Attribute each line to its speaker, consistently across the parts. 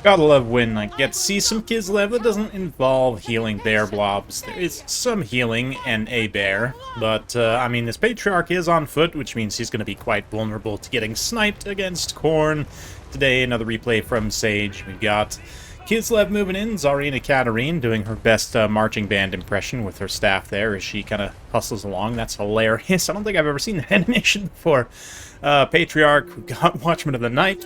Speaker 1: Gotta love when I get to see some Kislev that doesn't involve healing bear blobs. There is some healing and a bear, but I mean, this Patriarch is on foot, which means he's going to be quite vulnerable to getting sniped against Khorne. Today, another replay from Sage. We've got Kislev moving in, Tsarina Katarine doing her best marching band impression with her staff there as she kind of hustles along. That's hilarious. I don't think I've ever seen that animation before. Patriarch, we've got Watchman of the Night.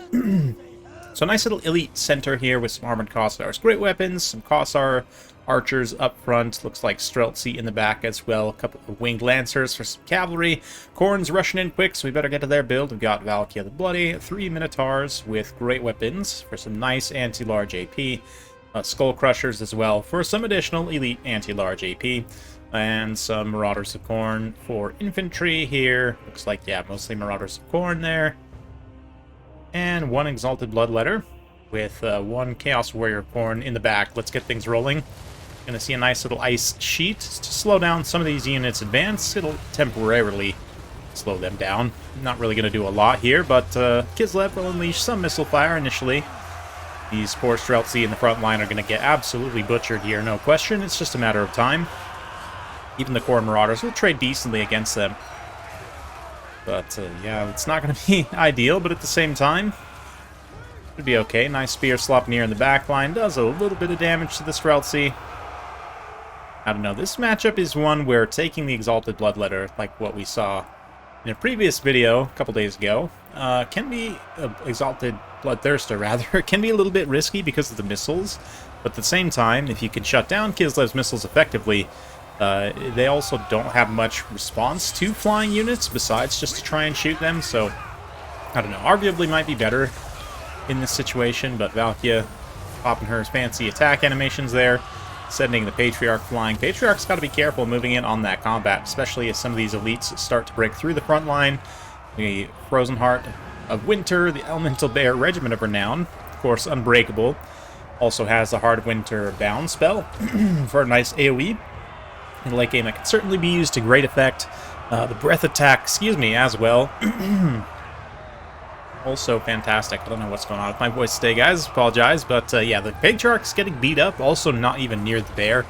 Speaker 1: So a nice little elite center here with some armored Kossars. Great weapons, some Kossar archers up front. Looks like Streltsy in the back as well. A couple of winged lancers for some cavalry. Khorne's rushing in quick, so we better get to their build. We've got Valkia the Bloody, 3 Minotaurs with great weapons for some nice anti-large AP. Skull Crushers as well for some additional elite anti-large AP. And some Marauders of Khorne for infantry here. Looks like, yeah, mostly Marauders of Khorne there. And 1 Exalted Bloodletter with 1 Chaos Warrior Khorne in the back. Let's get things rolling. Gonna see a nice little ice sheet to slow down some of these units' advance. It'll temporarily slow them down. Not really gonna do a lot here, but Kislev will unleash some missile fire initially. These poor Streltsy in the front line are gonna get absolutely butchered here, no question. It's just a matter of time. Even the Khorne Marauders will trade decently against them. But, yeah, it's not going to be ideal, but at the same time, it'd be okay. Nice spear slop near in the back line. Does a little bit of damage to the Streltsy. I don't know. This matchup is one where taking the Exalted Bloodletter, like what we saw in a previous video a couple days ago, can be, Exalted Bloodthirster, rather, can be a little bit risky because of the missiles. But at the same time, if you can shut down Kislev's missiles effectively, they also don't have much response to flying units besides just to try and shoot them, so I don't know, arguably might be better in this situation, but Valkia popping her fancy attack animations there, sending the Patriarch flying. Patriarch's got to be careful moving in on that combat, especially as some of these elites start to break through the front line. The Frozen Heart of Winter, the Elemental Bear Regiment of Renown, of course Unbreakable, also has the Heart of Winter Bound spell for a nice AoE. In the late game, that can certainly be used to great effect. The breath attack, as well. Also fantastic. I don't know what's going on with my voice today, guys. Apologize, but yeah, the Patriarch's getting beat up. Also not even near the bear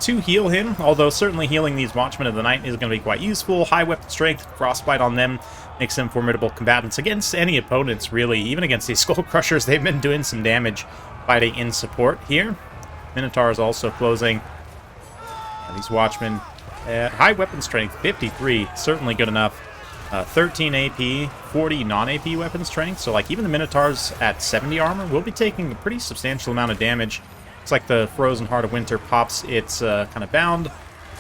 Speaker 1: to heal him, although certainly healing these Watchmen of the Night is going to be quite useful. High weapon strength, frostbite on them makes them formidable combatants against any opponents, really. Even against these Skull Crushers, they've been doing some damage fighting in support here. Minotaur is also closing. These Watchmen at high weapon strength, 53, certainly good enough. 13 AP, 40 non-AP weapon strength, so like even the Minotaurs at 70 armor will be taking a pretty substantial amount of damage. Looks like the Frozen Heart of Winter pops its kind of bound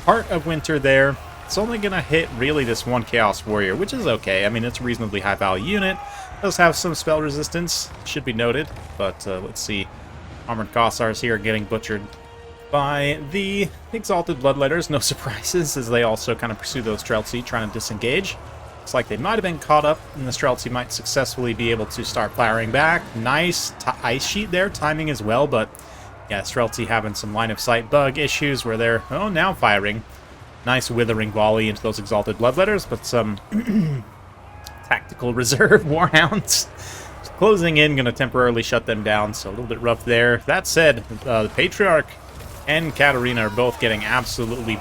Speaker 1: Heart of Winter there. It's only going to hit really this 1 Chaos Warrior, which is okay. I mean, it's a reasonably high value unit. Does have some spell resistance, should be noted, but let's see. Armored Kossars here getting butchered by the Exalted Bloodletters. No surprises, as they also kind of pursue those Streltsy, trying to disengage. Looks like they might have been caught up, and the Streltsy might successfully be able to start firing back. Nice ice sheet there, timing as well, but yeah, Streltsy having some line of sight bug issues where they're, now firing. Nice withering volley into those Exalted Bloodletters, but some tactical reserve Warhounds closing in, going to temporarily shut them down, so a little bit rough there. That said, the Patriarch and Katarina are both getting absolutely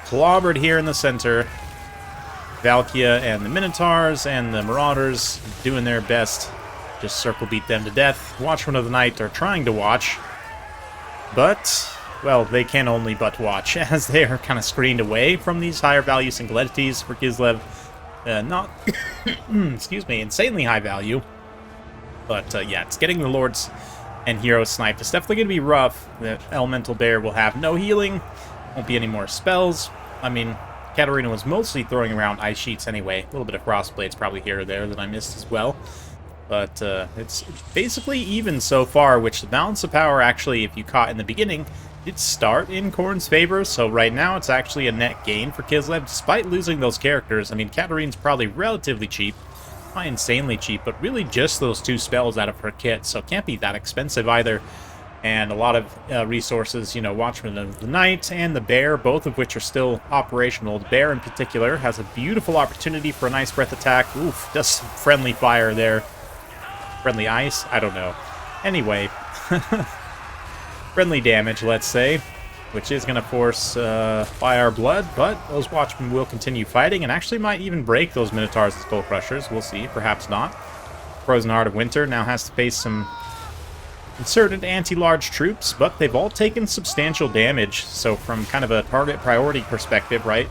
Speaker 1: clobbered here in the center. Valkia and the Minotaurs and the Marauders doing their best. Just circle beat them to death. Watchmen of the Night are trying to watch. But, well, they can only but watch, as they are kind of screened away from these higher value single entities for Kislev. Not, insanely high value. But, yeah, it's getting the Lords and Heroes sniped. It's definitely going to be rough. The Elemental Bear will have no healing. Won't be any more spells. I mean, Katarina was mostly throwing around ice sheets anyway. A little bit of Frostblades probably here or there that I missed as well. But it's basically even so far, which the balance of power actually, if you caught in the beginning, did start in Khorne's favor. So right now it's actually a net gain for Kislev, despite losing those characters. I mean, Katarina's probably relatively cheap. Not insanely cheap, but really just those 2 spells out of her kit, so it can't be that expensive either. And a lot of resources, Watchmen of the Night and the Bear, both of which are still operational. The Bear in particular has a beautiful opportunity for a nice breath attack. Oof, does some friendly fire there. Friendly ice? I don't know. Anyway, friendly damage, let's say, which is going to force Fire Blood, but those Watchmen will continue fighting and actually might even break those Minotaurs and Skull Crushers. We'll see, perhaps not. Frozen Heart of Winter now has to face some inserted anti-large troops, but they've all taken substantial damage, so from kind of a target priority perspective, right,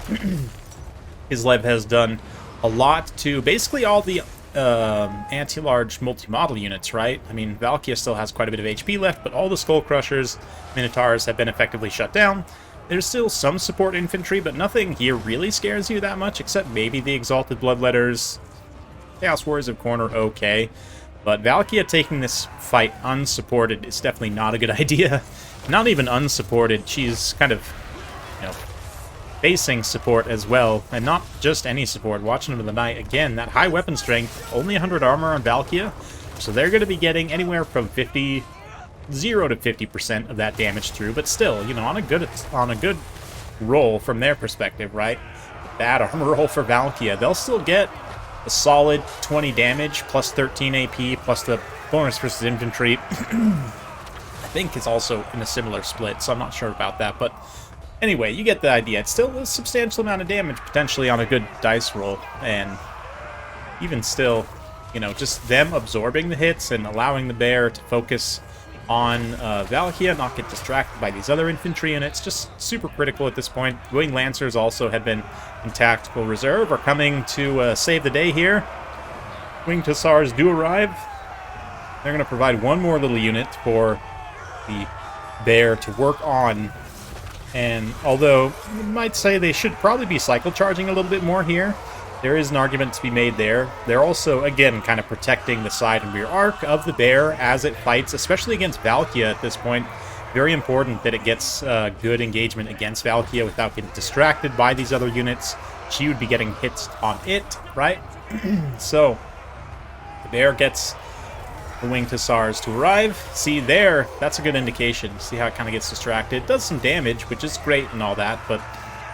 Speaker 1: Kislev has done a lot to basically all the anti-large multi-model units, right? I mean, Valkia still has quite a bit of HP left, but all the Skull Crushers, Minotaurs have been effectively shut down. There's still some support infantry, but nothing here really scares you that much, except maybe the Exalted Bloodletters. Chaos Warriors of Khorne are okay, but Valkia taking this fight unsupported is definitely not a good idea. Not even unsupported, she's kind of, you know, facing support as well, and not just any support. Watching of the Night, again, that high weapon strength, only 100 armor on Valkia, so they're going to be getting anywhere from 0 to 50% of that damage through, but still, you know, on a good roll from their perspective, right? Bad armor roll for Valkia, they'll still get a solid 20 damage, plus 13 AP, plus the bonus versus infantry. I think is also in a similar split, so I'm not sure about that, but anyway, you get the idea. It's still a substantial amount of damage, potentially, on a good dice roll. And even still, you know, just them absorbing the hits and allowing the bear to focus on Valkia, not get distracted by these other infantry units, just super critical at this point. Wing Lancers also had been in tactical reserve, are coming to save the day here. Winged Hussars do arrive. They're going to provide one more little unit for the bear to work on. And although you might say they should probably be cycle charging a little bit more here, there is an argument to be made there. They're also, again, kind of protecting the side and rear arc of the bear as it fights, especially against Valkia at this point. Very important that it gets good engagement against Valkia without getting distracted by these other units. She would be getting hits on it, right? So, the bear gets the Winged Hussars to arrive. See there, that's a good indication. See how it kind of gets distracted. It does some damage, which is great and all that, but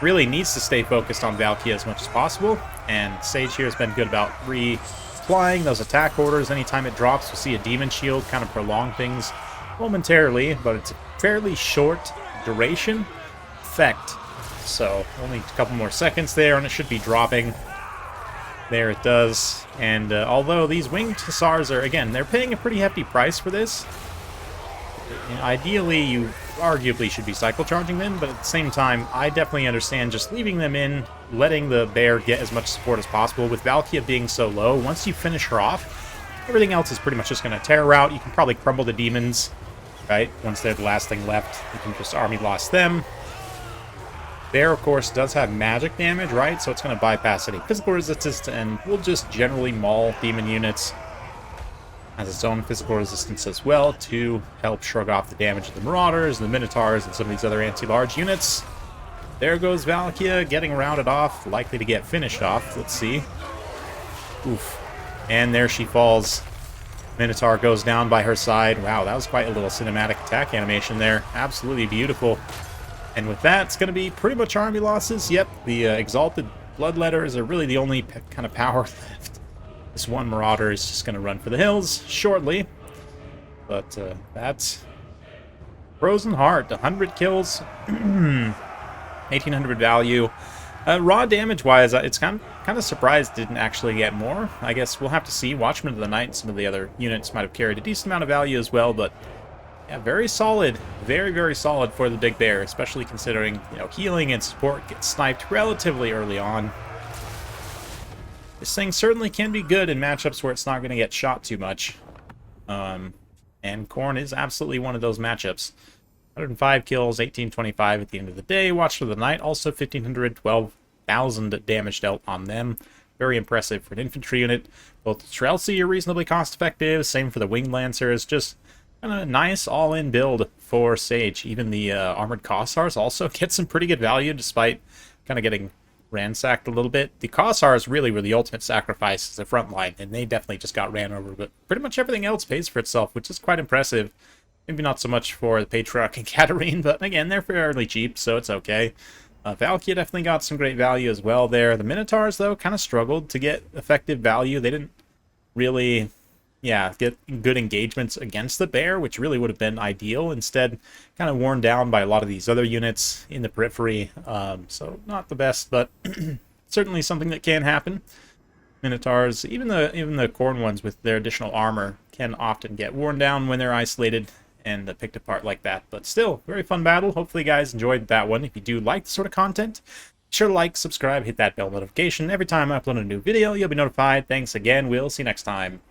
Speaker 1: really needs to stay focused on Valkia as much as possible. And Sage here has been good about reapplying those attack orders. Anytime it drops, we'll see a Demon Shield kind of prolong things momentarily, but it's a fairly short duration effect. So only a couple more seconds there, and it should be dropping. There it does. And although these Winged Hussars are, again, they're paying a pretty hefty price for this. You know, ideally, you arguably should be cycle charging them, but at the same time, I definitely understand just leaving them in, letting the bear get as much support as possible. With Valkia being so low, once you finish her off, everything else is pretty much just going to tear her out. You can probably crumble the demons, right? Once they're the last thing left, you can just army loss them. Bear, of course, does have magic damage, right? So it's going to bypass any physical resistance and will just generally maul demon units. Has its own physical resistance as well to help shrug off the damage of the Marauders, the Minotaurs, and some of these other anti-large units. There goes Valkia, getting rounded off, likely to get finished off. Let's see. Oof. And there she falls. Minotaur goes down by her side. Wow, that was quite a little cinematic attack animation there. Absolutely beautiful. And with that, it's going to be pretty much army losses. Yep, the Exalted Bloodletters are really the only kind of power left. This one Marauder is just going to run for the hills shortly. But that's Frozen Heart, 100 kills, 1800 value. Raw damage-wise, it's kind of surprised it didn't actually get more. I guess we'll have to see. Watchmen of the Night and some of the other units might have carried a decent amount of value as well, but yeah, very solid. Very, very solid for the Big Bear, especially considering, you know, healing and support gets sniped relatively early on. This thing certainly can be good in matchups where it's not going to get shot too much. And Khorne is absolutely one of those matchups. 105 kills, 1825 at the end of the day. Watch for the Night, also 1,500, 12,000 damage dealt on them. Very impressive for an infantry unit. Both the Streltsy are reasonably cost-effective. Same for the Winged Lancers. Just kind of a nice all-in build for Sage. Even the Armored Kossars also get some pretty good value, despite kind of getting ransacked a little bit. The Kossars really were the ultimate sacrifice as a front line, and they definitely just got ran over, but pretty much everything else pays for itself, which is quite impressive. Maybe not so much for the Patriarch and Katarine, but again, they're fairly cheap, so it's okay. Valkia definitely got some great value as well there. The Minotaurs, though, kind of struggled to get effective value. They didn't really yeah, get good engagements against the bear, which really would have been ideal. Instead, kind of worn down by a lot of these other units in the periphery. So not the best, but certainly something that can happen. Minotaurs, even the Khorne ones with their additional armor, can often get worn down when they're isolated and picked apart like that. But still, very fun battle. Hopefully you guys enjoyed that one. If you do like this sort of content, be sure to like, subscribe, hit that bell notification. Every time I upload a new video, you'll be notified. Thanks again. We'll see you next time.